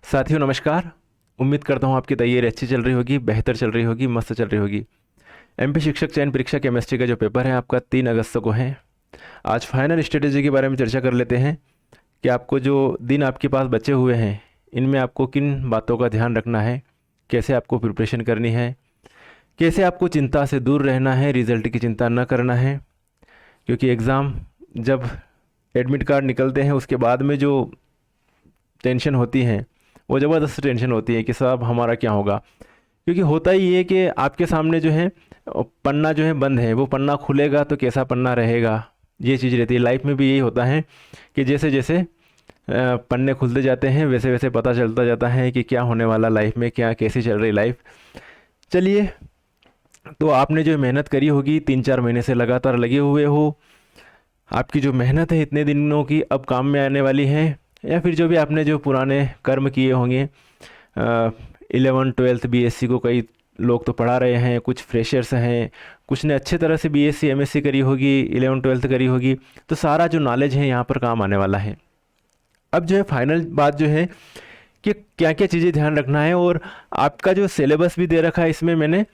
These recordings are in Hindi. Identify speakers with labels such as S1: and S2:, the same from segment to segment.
S1: साथियों नमस्कार। उम्मीद करता हूँ आपकी तैयारी अच्छी चल रही होगी, बेहतर चल रही होगी, मस्त चल रही होगी। एमपी शिक्षक चयन परीक्षा केमिस्ट्री का जो पेपर है आपका 3 अगस्त को है। आज फाइनल स्ट्रेटेजी के बारे में चर्चा कर लेते हैं कि आपको जो दिन आपके पास बचे हुए हैं इनमें आपको किन बातों का ध्यान रखना है, कैसे आपको प्रिपरेशन करनी है, कैसे आपको चिंता से दूर रहना है, रिजल्ट की चिंता न करना है। क्योंकि एग्ज़ाम जब एडमिट कार्ड निकलते हैं उसके बाद में जो टेंशन होती है वो ज़बरदस्त टेंशन होती है कि साहब हमारा क्या होगा। क्योंकि होता ही ये कि आपके सामने जो है पन्ना जो है बंद है, वो पन्ना खुलेगा तो कैसा पन्ना रहेगा, ये चीज़ रहती है। लाइफ में भी यही होता है कि जैसे जैसे पन्ने खुलते जाते हैं वैसे वैसे पता चलता जाता है कि क्या होने वाला लाइफ में, क्या कैसी चल रही लाइफ। चलिए, तो आपने जो मेहनत करी होगी 3-4 महीने से लगातार लगे हुए हो, आपकी जो मेहनत है इतने दिनों की अब काम में आने वाली है। या फिर जो भी आपने जो पुराने कर्म किए होंगे, 11th-12th बीएससी को कई लोग तो पढ़ा रहे हैं, कुछ फ्रेशर्स हैं, कुछ ने अच्छे तरह से बीएससी एमएससी करी होगी, 11th-12th करी होगी, तो सारा जो नॉलेज है यहाँ पर काम आने वाला है। अब जो है फाइनल बात जो है कि क्या क्या चीज़ें ध्यान रखना है, और आपका जो सिलेबस भी दे रखा है इसमें मैंने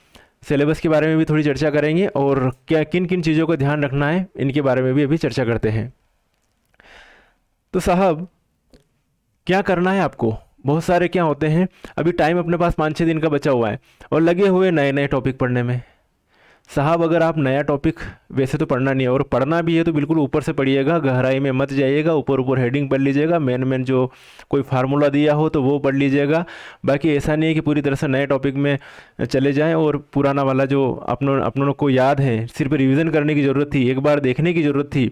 S1: सिलेबस के बारे में भी थोड़ी चर्चा करेंगे, और क्या किन किन चीज़ों को ध्यान रखना है इनके बारे में भी अभी चर्चा करते हैं। तो साहब क्या करना है आपको, बहुत सारे क्या होते हैं, अभी टाइम अपने पास 5-6 दिन का बचा हुआ है और लगे हुए नए नए टॉपिक पढ़ने में। साहब अगर आप नया टॉपिक वैसे तो पढ़ना नहीं है, और पढ़ना भी है तो बिल्कुल ऊपर से पढ़िएगा, गहराई में मत जाइएगा। ऊपर ऊपर हेडिंग पढ़ लीजिएगा, मेन मेन जो कोई फार्मूला दिया हो तो वो पढ़ लीजिएगा। बाकी ऐसा नहीं है कि पूरी तरह से नए टॉपिक में चले जाएं और पुराना वाला जो अपनों को याद है, सिर्फ रिवीजन करने की ज़रूरत थी, एक बार देखने की ज़रूरत थी,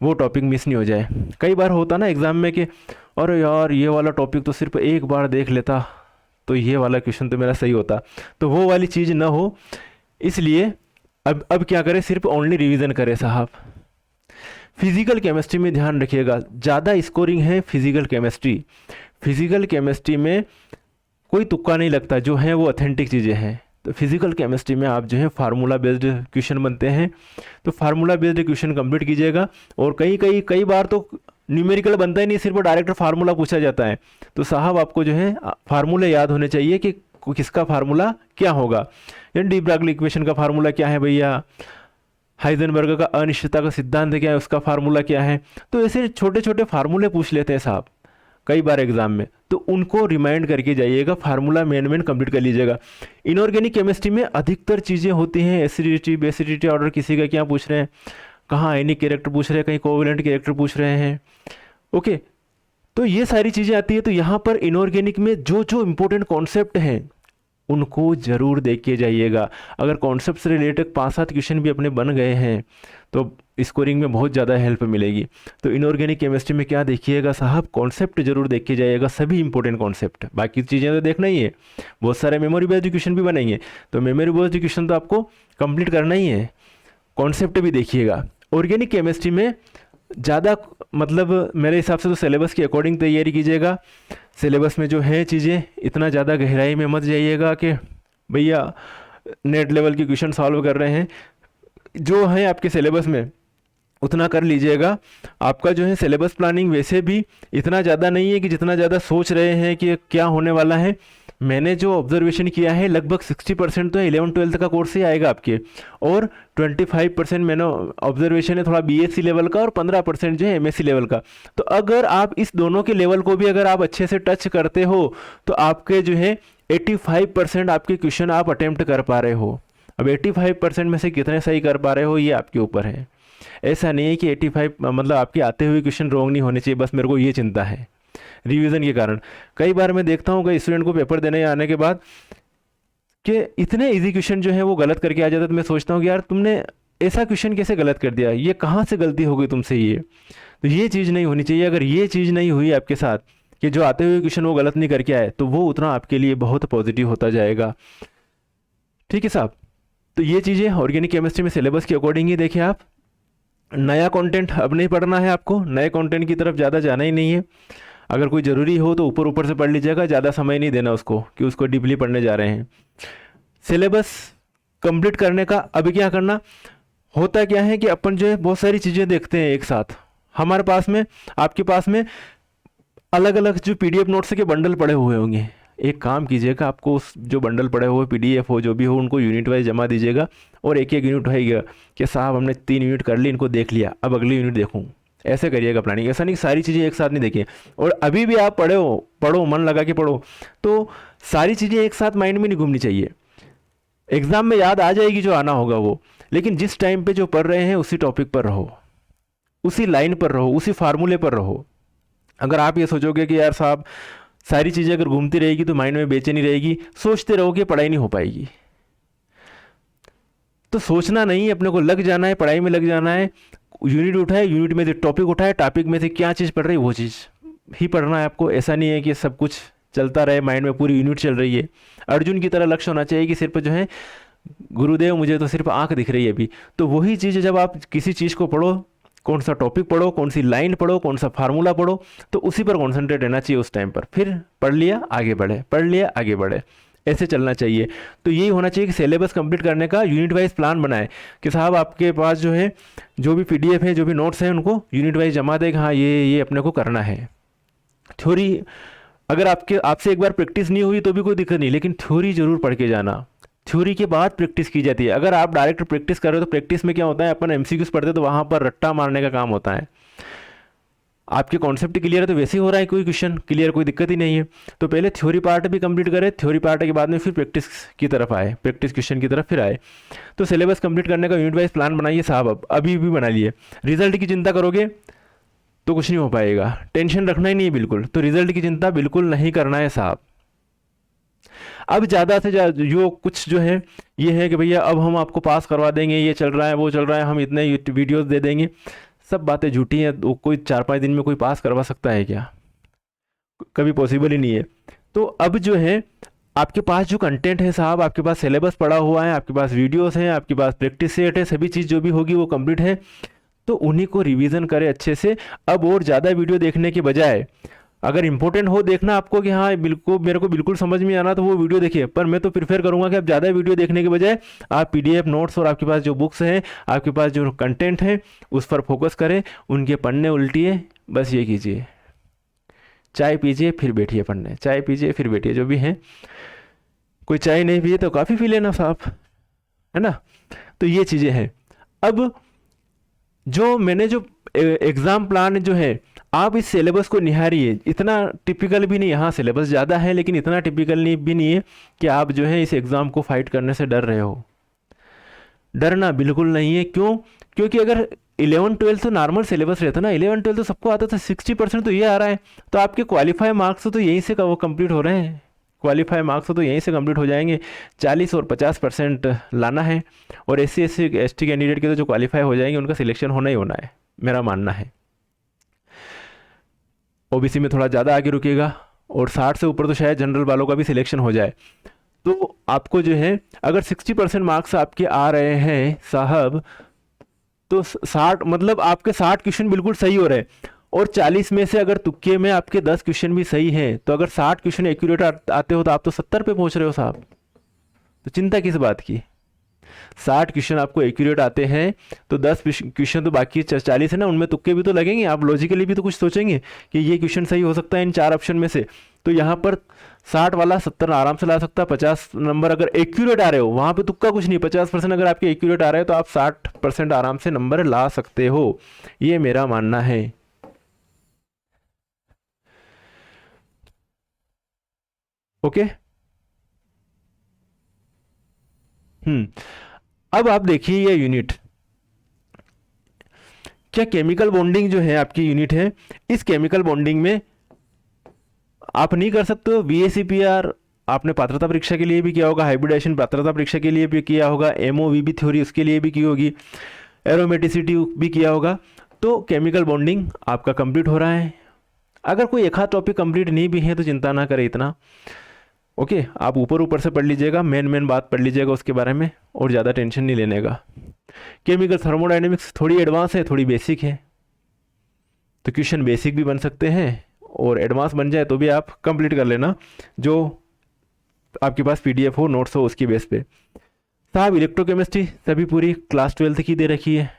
S1: वो टॉपिक मिस नहीं हो जाए। कई बार होता ना एग्ज़ाम में कि अरे यार ये वाला टॉपिक तो सिर्फ एक बार देख लेता तो ये वाला क्वेश्चन तो मेरा सही होता, तो वो वाली चीज़ ना हो। इसलिए अब क्या करें, सिर्फ ओनली रिवीजन करें साहब। फिजिकल केमिस्ट्री में ध्यान रखिएगा, ज़्यादा स्कोरिंग है फिजिकल केमिस्ट्री। फिजिकल केमिस्ट्री में कोई तुक्का नहीं लगता, जो है वो ऑथेंटिक चीज़ें हैं। तो फिजिकल केमिस्ट्री में आप जो है फार्मूला बेस्ड क्वेश्चन बनते हैं, तो फार्मूला बेस्ड क्वेश्चन कंप्लीट कीजिएगा। और कई बार तो न्यूमेरिकल बनता ही नहीं, सिर्फ डायरेक्ट फार्मूला पूछा जाता है। तो साहब आपको जो है फार्मूले याद होने चाहिए कि किसका फार्मूला क्या होगा। डी ब्रॉगली इक्वेशन का फार्मूला क्या है भैया, हाइजेनबर्ग का अनिश्चितता का सिद्धांत क्या है, उसका फार्मूला क्या है। तो ऐसे छोटे छोटे फार्मूले पूछ लेते हैं साहब कई बार एग्जाम में, तो उनको रिमाइंड करके जाइएगा, फार्मूला मेन कंप्लीट कर लीजिएगा। इनऑर्गेनिक केमिस्ट्री में अधिकतर चीज़ें होती हैं, एसिडिटी बेसिडिटी ऑर्डर किसी का क्या पूछ रहे हैं, कहाँ आयनिक कैरेक्टर पूछ रहे हैं, कहीं कोवेलेंट कैरेक्टर पूछ रहे हैं। ओके, तो ये सारी चीज़ें आती है। तो यहाँ पर इनऑर्गेनिक में जो जो इम्पोर्टेंट कॉन्सेप्ट हैं उनको ज़रूर देख के जाइएगा। अगर कॉन्सेप्ट से रिलेटेड 5-7 क्वेश्चन भी अपने बन गए हैं तो स्कोरिंग में बहुत ज़्यादा हेल्प मिलेगी। तो इनऑर्गेनिक केमिस्ट्री में क्या देखिएगा साहब, कॉन्सेप्ट जरूर देख के जाइएगा, सभी इंपॉर्टेंट कॉन्सेप्ट। बाकी चीज़ें तो देखना ही है, बहुत सारे मेमोरी बेस्ड क्वेश्चन भी बनेंगे, तो मेमोरी बेस्ड क्वेश्चन तो आपको कंप्लीट करना ही है, कॉन्सेप्ट भी देखिएगा। ऑर्गेनिक केमिस्ट्री में ज़्यादा मतलब मेरे हिसाब से तो सिलेबस के अकॉर्डिंग तैयारी कीजिएगा। सिलेबस में जो है चीज़ें इतना ज़्यादा गहराई में मत जाइएगा कि भैया नेट लेवल के क्वेश्चन सॉल्व कर रहे हैं। जो है आपके सिलेबस में उतना कर लीजिएगा। आपका जो है सिलेबस प्लानिंग वैसे भी इतना ज़्यादा नहीं है कि जितना ज़्यादा सोच रहे हैं कि क्या होने वाला है। मैंने जो ऑब्जर्वेशन किया है लगभग 60% तो 11th-12th का कोर्स ही आएगा आपके, और 25% मैंने ऑब्जर्वेशन है थोड़ा बीएससी लेवल का, और 15% जो है एमएससी लेवल का। तो अगर आप इस दोनों के लेवल को भी अगर आप अच्छे से टच करते हो तो आपके जो है 85% आपके क्वेश्चन आप अटेम्प्ट कर पा रहे हो। अब 85% में से कितने सही कर पा रहे हो ये आपके ऊपर है। ऐसा नहीं है कि 85 मतलब आपके आते हुए क्वेश्चन रॉन्ग नहीं होने चाहिए, बस मेरे को ये चिंता है रिवीजन के कारण। कई बार मैं देखता हूँ कई स्टूडेंट को पेपर देने आने के बाद कि इतने इजी क्वेश्चन जो है वो गलत करके आ जाता है। तो मैं सोचता हूँ कि यार तुमने ऐसा क्वेश्चन कैसे गलत कर दिया, ये कहाँ से गलती हो गई तुमसे। ये तो ये चीज़ नहीं होनी चाहिए। अगर ये चीज़ नहीं हुई आपके साथ कि जो आते हुए क्वेश्चन वो गलत नहीं करके आए, तो वो उतना आपके लिए बहुत पॉजिटिव होता जाएगा। ठीक है साहब, तो ये चीज़ें ऑर्गेनिक केमिस्ट्री में सिलेबस के अकॉर्डिंग ही देखिए आप। नया कंटेंट अब नहीं पढ़ना है आपको, नए कंटेंट की तरफ ज़्यादा जाना ही नहीं है। अगर कोई ज़रूरी हो तो ऊपर ऊपर से पढ़ लीजिएगा, ज़्यादा समय नहीं देना उसको कि उसको डीपली पढ़ने जा रहे हैं। सिलेबस कंप्लीट करने का अभी क्या करना होता क्या है कि अपन जो है बहुत सारी चीज़ें देखते हैं एक साथ। हमारे पास में आपके पास में अलग अलग जो पीडीएफ नोट्स के बंडल पड़े हुए होंगे, एक काम कीजिएगा, आपको उस जो बंडल पड़े हुए पीडीएफ हो जो भी हो उनको यूनिट वाइज जमा दीजिएगा, और एक एक यूनिट रहेगा कि साहब हमने 3 यूनिट कर ली, इनको देख लिया, अब अगली यूनिट देखूँ। ऐसे करिएगा प्लानिंग, ऐसा नहीं सारी चीज़ें एक साथ नहीं देखिए। और अभी भी आप पढ़ो मन लगा के पढ़ो, तो सारी चीज़ें एक साथ माइंड में नहीं घूमनी चाहिए। एग्ज़ाम में याद आ जाएगी जो आना होगा वो, लेकिन जिस टाइम पे जो पढ़ रहे हैं उसी टॉपिक पर रहो, उसी लाइन पर रहो, उसी फार्मूले पर रहो। अगर आप ये सोचोगे कि यार साहब सारी चीज़ें अगर घूमती रहेगी तो माइंड में बेचैनी रहेगी, सोचते रहोगे, पढ़ाई नहीं हो पाएगी। तो सोचना नहीं, अपने को लग जाना है, पढ़ाई में लग जाना है। यूनिट उठाए, यूनिट में से टॉपिक उठाए, टॉपिक में से क्या चीज़ पढ़ रही है वो चीज़ ही पढ़ना है आपको। ऐसा नहीं है कि सब कुछ चलता रहे, माइंड में पूरी यूनिट चल रही है। अर्जुन की तरह लक्ष्य होना चाहिए कि सिर्फ जो है गुरुदेव मुझे तो सिर्फ आंख दिख रही है अभी। तो वही चीज़ जब आप किसी चीज़ को पढ़ो, कौन सा टॉपिक पढ़ो, कौन सी लाइन पढ़ो, कौन सा फार्मूला पढ़ो, तो उसी पर कॉन्सेंट्रेट रहना चाहिए उस टाइम पर। फिर पढ़ लिया आगे बढ़े, पढ़ लिया आगे बढ़े, ऐसे चलना चाहिए। तो यही होना चाहिए कि सिलेबस कंप्लीट करने का यूनिट वाइज प्लान बनाए कि साहब आपके पास जो है जो भी पीडीएफ है, जो भी नोट्स हैं, उनको यूनिट वाइज जमा देगा, हाँ ये अपने को करना है। थ्योरी अगर आपसे एक बार प्रैक्टिस नहीं हुई तो भी कोई दिक्कत नहीं, लेकिन थ्योरी जरूर पढ़ के जाना। थ्योरी के बाद प्रैक्टिस की जाती है। अगर आप डायरेक्ट प्रैक्टिस कर रहे हो तो प्रैक्टिस में क्या होता है, अपन एमसीक्यूज पढ़ते तो वहाँ पर रट्टा मारने का काम होता है। आपके कॉन्सेप्ट क्लियर है तो वैसे ही हो रहा है, कोई क्वेश्चन क्लियर, कोई दिक्कत ही नहीं है। तो पहले थ्योरी पार्ट भी कंप्लीट करें, थ्योरी पार्ट के बाद में फिर प्रैक्टिस की तरफ आए, प्रैक्टिस क्वेश्चन की तरफ फिर आए। तो सिलेबस कंप्लीट करने का यूनिट वाइज प्लान बनाइए साहब, अब अभी भी बना लिए। रिजल्ट की चिंता करोगे तो कुछ नहीं हो पाएगा, टेंशन रखना ही नहीं है बिल्कुल। तो रिजल्ट की चिंता बिल्कुल नहीं करना है साहब। अब ज़्यादा से ज़्यादा जो कुछ जो है ये है कि भैया अब हम आपको पास करवा देंगे, ये चल रहा है वो चल रहा है, हम इतने वीडियोस दे देंगे, सब बातें झूठी हैं। तो कोई 4-5 दिन में कोई पास करवा सकता है क्या? कभी पॉसिबल ही नहीं है। तो अब जो है आपके पास जो कंटेंट है साहब, आपके पास सिलेबस पड़ा हुआ है, आपके पास वीडियोस हैं, आपके पास प्रैक्टिस सेट है, सभी चीज़ जो भी होगी वो कंप्लीट है। तो उन्हीं को रिवीजन करें अच्छे से। अब और ज़्यादा वीडियो देखने के बजाय अगर इंपॉर्टेंट हो देखना आपको कि हाँ बिल्कुल मेरे को बिल्कुल समझ में आना, तो वो वीडियो देखिए। पर मैं तो प्रिफेर करूंगा कि आप ज़्यादा वीडियो देखने के बजाय आप पीडीएफ नोट्स और आपके पास जो बुक्स हैं, आपके पास जो कंटेंट है, उस पर फोकस करें, उनके पढ़ने उल्टिए, बस ये कीजिए। चाय पीजिए फिर बैठिए पढ़ने, चाय पीजिए फिर बैठिए। जो भी है, कोई चाय नहीं पिए तो काफ़ी पी लेना साहब, है ना। तो ये चीज़ें हैं। अब जो मैंने जो एग्ज़ाम प्लान जो है, आप इस सिलेबस को निहारिए। इतना टिपिकल भी नहीं, यहाँ सिलेबस ज़्यादा है लेकिन इतना टिपिकल नहीं भी नहीं है कि आप जो है इस एग्ज़ाम को फाइट करने से डर रहे हो। डरना बिल्कुल नहीं है। क्यों? क्योंकि अगर 11-12 तो नॉर्मल सिलेबस रहता ना, 11-12 तो सबको आता था, 60% तो ये आ रहा है, तो आपके क्वालिफाई मार्क्स तो यहीं से वो कंप्लीट हो रहे हैं। क्वालिफाई मार्क्स तो यहीं से कंप्लीट हो जाएंगे। 40 और 50% लाना है। और SC/ST कैंडिडेट के तो जो क्वालिफाई हो जाएंगे उनका सिलेक्शन होना ही होना है, मेरा मानना है। ओबीसी में थोड़ा ज़्यादा आगे रुकेगा, और 60 से ऊपर तो शायद जनरल वालों का भी सिलेक्शन हो जाए। तो आपको जो है अगर 60% मार्क्स आपके आ रहे हैं साहब, तो 60 मतलब आपके 60 क्वेश्चन बिल्कुल सही हो रहे हैं, और 40 में से अगर तुक्के में आपके 10 क्वेश्चन भी सही हैं, तो अगर 60 क्वेश्चन एक्यूरेट आते हो तो आप तो 70 पे पहुंच रहे हो साहब। तो चिंता किस बात की? 60 क्वेश्चन आपको एक्यूरेट आते हैं तो 10 क्वेश्चन तो बाकी 40 है ना, उनमें तुक्के भी तो लगेंगे। आप लॉजिकली भी तो कुछ सोचेंगे कि ये क्वेश्चन सही हो सकता है इन 4 ऑप्शन में से। तो यहाँ पर 60 वाला 70 आराम से ला सकता है। 50 नंबर अगर एक्यूरेट आ रहे हो, वहाँ पे तुक्का कुछ नहीं। 50% अगर आपके एक्यूरेट आ रहे हो तो आप 60% आराम से नंबर ला सकते हो, ये मेरा मानना है। ओके। अब आप देखिए ये यूनिट, क्या केमिकल बॉन्डिंग जो है आपकी यूनिट है, इस केमिकल बॉन्डिंग में आप नहीं कर सकते हो VACPR। आपने पात्रता परीक्षा के लिए भी किया होगा, हाइब्रिडाइजेशन पात्रता परीक्षा के लिए भी किया होगा, MOVB थ्योरी उसके लिए भी की होगी, एरोमेटिसिटी भी किया होगा। तो केमिकल बॉन्डिंग आपका कंप्लीट हो रहा है। अगर कोई एक आध टॉपिक कंप्लीट नहीं भी है तो चिंता ना करें इतना। ओके, आप ऊपर ऊपर से पढ़ लीजिएगा, मेन बात पढ़ लीजिएगा उसके बारे में, और ज़्यादा टेंशन नहीं लेने का। केमिकल थर्मोडाइनमिक्स थोड़ी एडवांस है, थोड़ी बेसिक है, तो क्वेश्चन बेसिक भी बन सकते हैं, और एडवांस बन जाए तो भी आप कंप्लीट कर लेना, जो आपके पास PDF हो, नोट्स हो, उसकी बेस पे। साहब इलेक्ट्रोकेमिस्ट्री सभी पूरी क्लास 12th की दे रखी है,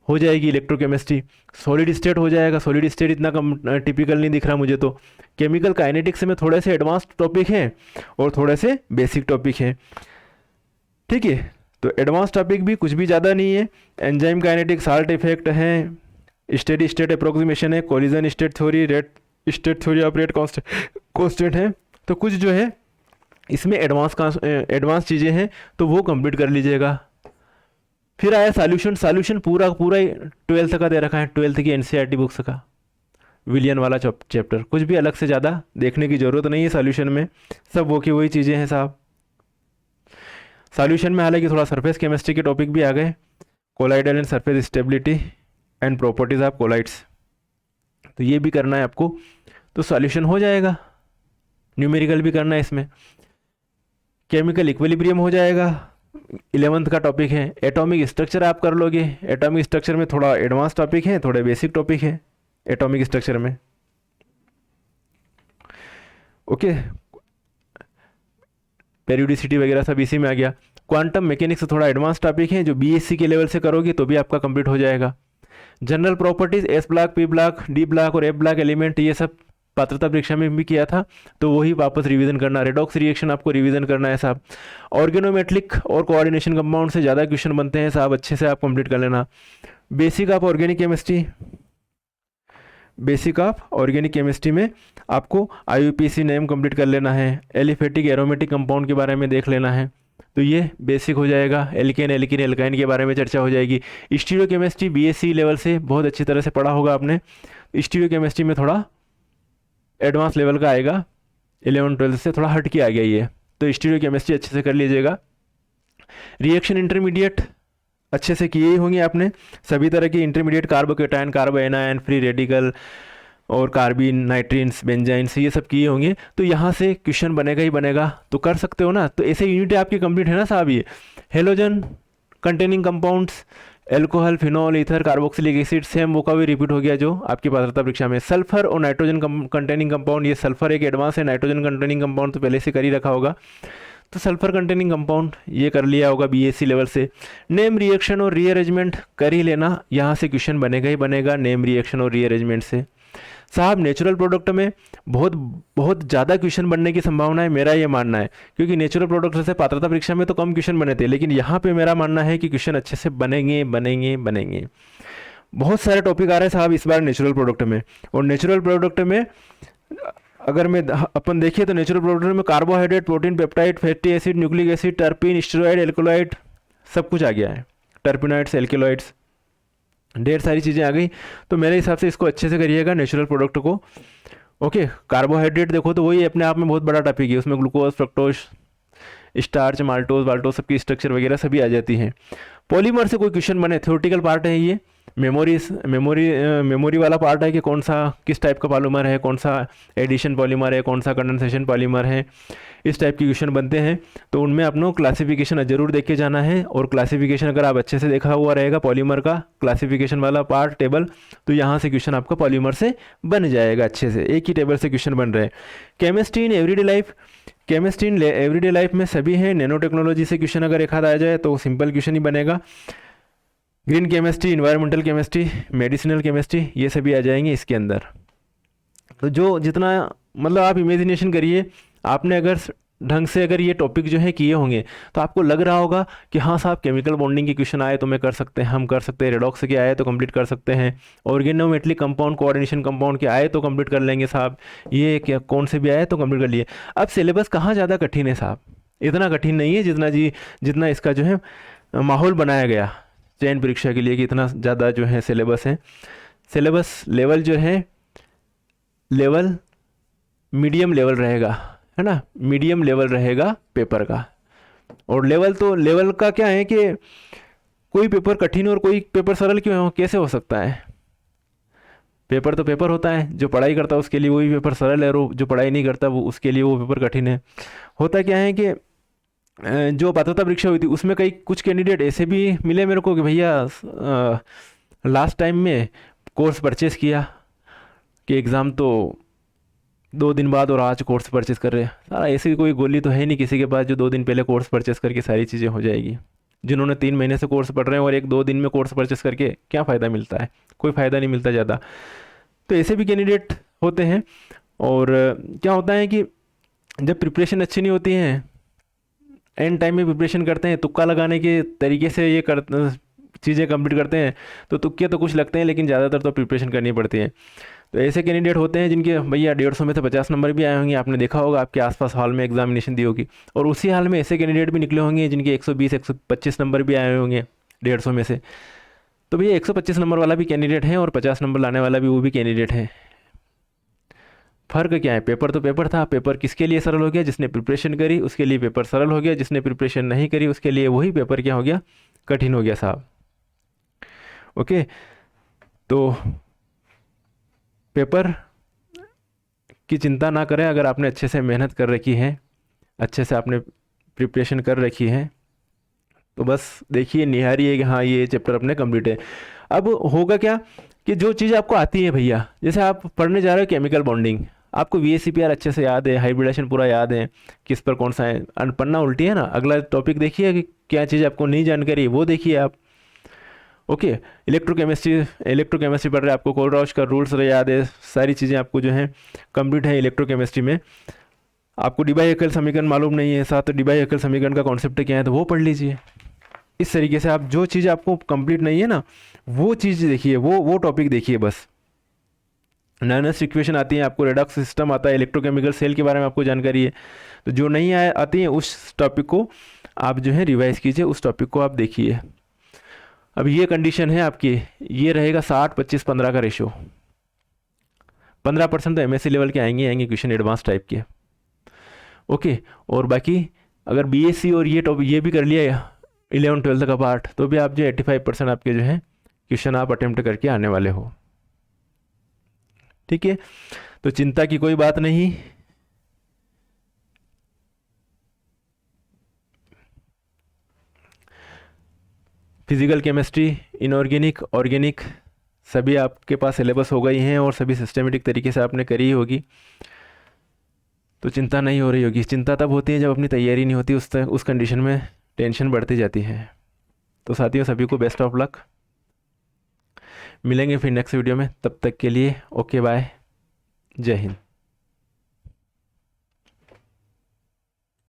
S1: हो जाएगी इलेक्ट्रोकेमिस्ट्री। सॉलिड स्टेट हो जाएगा, सॉलिड स्टेट इतना कम टिपिकल नहीं दिख रहा मुझे तो। केमिकल काइनेटिक्स में थोड़े से एडवांस टॉपिक हैं और थोड़े से बेसिक टॉपिक हैं, ठीक है। तो एडवांस टॉपिक भी कुछ भी ज़्यादा नहीं है। एंजाइम काइनेटिक्स, साल्ट इफेक्ट है, स्टेडी स्टेट अप्रोक्सीमेशन है, collision state theory, rate state theory of rate constant है। तो कुछ जो है इसमें एडवांस चीज़ें हैं, तो वो कंप्लीट कर लीजिएगा। फिर आया सॉल्यूशन पूरा पूरा 12th का दे रखा है, 12th की एनसीईआरटी बुक्स का विलियन वाला चैप्टर। कुछ भी अलग से ज़्यादा देखने की ज़रूरत नहीं है सॉल्यूशन में, सब वो की वही चीज़ें हैं साहब। सॉल्यूशन में हालांकि थोड़ा सरफेस केमिस्ट्री के टॉपिक भी आ गए, colloidal and surface stability and properties of colloids, तो ये भी करना है आपको। तो सॉल्यूशन हो जाएगा, न्यूमेरिकल भी करना है इसमें। केमिकल इक्विलिब्रियम हो जाएगा, 11th का टॉपिक है। एटॉमिक स्ट्रक्चर आप कर लोगे, एटॉमिक स्ट्रक्चर में थोड़ा एडवांस टॉपिक है, थोड़े बेसिक टॉपिक है एटॉमिक स्ट्रक्चर में, ओके। पेरियोडिसिटी वगैरह सब इसी में आ गया। क्वांटम मैकेनिक्स थोड़ा एडवांस टॉपिक है, जो बीएससी के लेवल से करोगे तो भी आपका कंप्लीट हो जाएगा। General properties, S block, P block, D block और एफ ब्लॉक एलिमेंट, ये सब पात्रता परीक्षा में भी किया था, तो वही वापस रिवीजन करना। रेडॉक्स रिएक्शन आपको रिवीजन करना है साहब। ऑर्गेनोमेट्रिक और कोऑर्डिनेशन कंपाउंड से ज़्यादा क्वेश्चन बनते हैं साहब, अच्छे से आप कंप्लीट कर लेना। Basic of organic chemistry, basic of organic chemistry में आपको आईयूपीएसी नेम कंप्लीट कर लेना है। एलिफेटिक एरोमेटिक कंपाउंड के बारे में देख लेना है, तो ये बेसिक हो जाएगा। एल्केन, एल्किन, एल्काइन के बारे में चर्चा हो जाएगी। स्टीरियो केमिस्ट्री बीएससी लेवल से बहुत अच्छी तरह से पढ़ा होगा आपने। स्टीरियो केमिस्ट्री में थोड़ा एडवांस लेवल का आएगा, 11th-12th से थोड़ा हट के आ गया ये, तो स्टीरियो केमिस्ट्री अच्छे से कर लीजिएगा। रिएक्शन इंटरमीडिएट अच्छे से किए ही होंगे आपने, सभी तरह की intermediate, carbocation, कार्बो anion, free radical और कार्बिन, नाइट्रीन्स, बेंजाइन्स, ये सब किए होंगे। तो यहाँ से क्वेश्चन बनेगा ही बनेगा, तो कर सकते हो ना। तो ऐसे यूनिट आपकी कंप्लीट है ना साहब। ये halogen containing compounds, alcohol, phenol, ether, carboxylic acid, same वो का भी रिपीट हो गया जो आपकी पात्रता परीक्षा में। सल्फर और नाइट्रोजन कंटेनिंग कंपाउंड, ये सल्फर एक एडवांस है, नाइट्रोजन कंटेनिंग कंपाउंड तो पहले से कर ही रखा होगा, तो सल्फर कंटेनिंग कंपाउंड ये कर लिया होगा बीएससी लेवल से। नेम रिएक्शन और रीअरेंजमेंट कर ही लेना, यहाँ से क्वेश्चन बनेगा ही बनेगा नेम रिएक्शन और रीअरेंजमेंट से। साहब नेचुरल प्रोडक्ट में बहुत बहुत ज़्यादा क्वेश्चन बनने की संभावना है, मेरा ये मानना है, क्योंकि नेचुरल प्रोडक्ट से पात्रता परीक्षा में तो कम क्वेश्चन बने थे, लेकिन यहाँ पे मेरा मानना है कि क्वेश्चन अच्छे से बनेंगे बनेंगे बनेंगे। बहुत सारे टॉपिक आ रहे हैं साहब इस बार नेचुरल प्रोडक्ट में। और नेचुरल प्रोडक्ट में अगर मैं अपन देखिए तो नेचुरल प्रोडक्ट में carbohydrate, protein, peptide, fatty acid, nucleic acid, टर्पिन, steroid, alkaloid, सब कुछ आ गया है। टर्पिनॉइड्स, एल्केलॉइड्स, ढेर सारी चीज़ें आ गई। तो मेरे हिसाब से इसको अच्छे से करिएगा नेचुरल प्रोडक्ट को, ओके। कार्बोहाइड्रेट देखो तो वही अपने आप में बहुत बड़ा टॉपिक है, उसमें ग्लूकोज, फ्रक्टोज, स्टार्च, माल्टोज वाल्टोज सबकी स्ट्रक्चर वगैरह सभी आ जाती हैं। पॉलीमर से कोई क्वेश्चन बने, थ्योरेटिकल पार्ट है ये। मेमोरी वाला पार्ट है कि कौन सा किस टाइप का पॉलीमर है, कौन सा एडिशन पॉलीमर है, कौन सा कंडेंसेशन पॉलीमर है, इस टाइप के क्वेश्चन बनते हैं। तो उनमें अपनों क्लासिफिकेशन जरूर देख के जाना है, और क्लासिफिकेशन अगर आप अच्छे से देखा हुआ रहेगा पॉलीमर का क्लासिफिकेशन वाला पार्ट टेबल, तो यहाँ से क्वेश्चन आपका पॉलीमर से बन जाएगा अच्छे से, एक ही टेबल से क्वेश्चन बन रहे हैं। Chemistry in everyday life, chemistry in everyday life में सभी हैं। नैनो टेक्नोलॉजी से क्वेश्चन अगर एक हाथ आ जाए तो सिंपल क्वेश्चन ही बनेगा। Green chemistry, environmental chemistry, medicinal chemistry, ये सभी आ जाएंगे इसके अंदर। तो जो जितना मतलब आप इमेजिनेशन करिए, आपने अगर ढंग से अगर ये टॉपिक जो है किए होंगे तो आपको लग रहा होगा कि हाँ साहब केमिकल बॉन्डिंग के क्वेश्चन आए तो मैं कर सकते हैं, हम कर सकते हैं, रेडॉक्स के आए तो कंप्लीट कर सकते हैं, ऑर्गेनोमेटलिक कंपाउंड, कोऑर्डिनेशन कंपाउंड के आए तो कंप्लीट कर लेंगे साहब, ये क्या कौन से भी आए तो कंप्लीट कर लिए। अब सिलेबस कहाँ ज़्यादा कठिन है साहब, इतना कठिन नहीं है जितना इसका जो है माहौल बनाया गया चयन परीक्षा के लिए, कि इतना ज़्यादा जो है सिलेबस है। सिलेबस लेवल जो है लेवल मीडियम लेवल रहेगा, है ना, मीडियम लेवल रहेगा पेपर का। और लेवल का क्या है कि कोई पेपर कठिन और कोई पेपर सरल क्यों हो, कैसे हो सकता है। पेपर तो पेपर होता है, जो पढ़ाई करता है उसके लिए वही पेपर सरल है, और जो पढ़ाई नहीं करता वो उसके लिए वो पेपर कठिन है। होता क्या है कि जो पात्रता परीक्षा हुई थी उसमें कुछ कैंडिडेट ऐसे भी मिले मेरे को कि भैया लास्ट टाइम में कोर्स परचेस किया कि एग्ज़ाम तो 2 दिन बाद और आज कोर्स परचेस कर रहे हैं। सारा ऐसी कोई गोली तो है नहीं किसी के पास जो 2 दिन पहले कोर्स परचेस करके सारी चीज़ें हो जाएगी, जिन्होंने 3 महीने से कोर्स पढ़ रहे हैं और 1-2 दिन में कोर्स परचेस करके क्या फ़ायदा मिलता है? कोई फ़ायदा नहीं मिलता ज़्यादा। तो ऐसे भी कैंडिडेट होते हैं। और क्या होता है कि जब प्रिपरेशन अच्छी नहीं होती है, एंड टाइम में प्रिपरेशन करते हैं, तुक्का लगाने के तरीके से ये कर चीज़ें कंप्लीट करते हैं, तो तुक्के तो कुछ लगते हैं लेकिन ज़्यादातर तो प्रिपरेशन करनी पड़ती है। तो ऐसे कैंडिडेट होते हैं जिनके भैया 150 में से 50 नंबर भी आए होंगे, आपने देखा होगा आपके आसपास हॉल में एग्जामिनेशन दी होगी। और उसी हाल में ऐसे कैंडिडेट भी निकले होंगे जिनके 120 125 नंबर भी आए होंगे 150 में से। तो भैया 125 नंबर वाला भी कैंडिडेट है और 50 नंबर लाने वाला भी वो भी कैंडिडेट है। फ़र्क क्या है? पेपर तो पेपर था। पेपर किसके लिए सरल हो गया? जिसने प्रिपरेशन करी उसके लिए पेपर सरल हो गया, जिसने प्रिपरेशन नहीं करी उसके लिए वही पेपर क्या हो गया? कठिन हो गया साहब। ओके, तो पेपर की चिंता ना करें। अगर आपने अच्छे से मेहनत कर रखी है, अच्छे से आपने प्रिपरेशन कर रखी है, तो बस देखिए निहारिए कि हाँ ये चैप्टर अपने कंप्लीट है। अब होगा क्या कि जो चीज़ आपको आती है भैया, जैसे आप पढ़ने जा रहे हो केमिकल बॉन्डिंग, आपको VACPR अच्छे से याद है, हाइब्रिडेशन पूरा याद है, किस पर कौन सा है, पन्ना उल्टी है ना। अगला टॉपिक देखिए कि क्या चीज़ आपको नहीं जानकारी है वो देखिए आप। ओके, इलेक्ट्रोकेमिस्ट्री पढ़ रहे हैं, आपको कोलरॉच का रूल्स याद है, सारी चीज़ें आपको जो है कंप्लीट है इलेक्ट्रोकेमिस्ट्री में। आपको डिबाई एकल समीकरण मालूम नहीं है साथ, तो डिबाई एकल समीकरण का कॉन्सेप्ट क्या है तो वो पढ़ लीजिए। इस तरीके से आप जो चीज़ आपको कंप्लीट नहीं है ना वो चीज़ देखिए, वो टॉपिक देखिए बस। नॉनस इक्वेशन आती है आपको, रेडॉक्स सिस्टम आता है, इलेक्ट्रोकेमिकल सेल के बारे में आपको जानकारी है। तो जो नहीं आती है उस टॉपिक को आप जो है रिवाइज कीजिए, उस टॉपिक को आप देखिए। अब ये कंडीशन है आपकी, ये रहेगा 60-25-15 का रेशो। 15% तो MSc लेवल के आएंगे क्वेश्चन एडवांस टाइप के। ओके, और बाकी अगर BSc और ये टॉपिक ये भी कर लिया 11-12 का पार्ट, तो भी आप जो 85% आपके जो है क्वेश्चन आप अटेम्प्ट करके आने वाले हो। ठीक है, तो चिंता की कोई बात नहीं। फिजिकल केमिस्ट्री, इनऑर्गेनिक, ऑर्गेनिक सभी आपके पास सिलेबस हो गई हैं और सभी सिस्टमेटिक तरीके से आपने करी होगी, तो चिंता नहीं हो रही होगी। चिंता तब होती है जब अपनी तैयारी नहीं होती, उस कंडीशन में टेंशन बढ़ती जाती है। तो साथियों सभी को बेस्ट ऑफ लक। मिलेंगे फिर नेक्स्ट वीडियो में, तब तक के लिए ओके बाय, जय हिंद।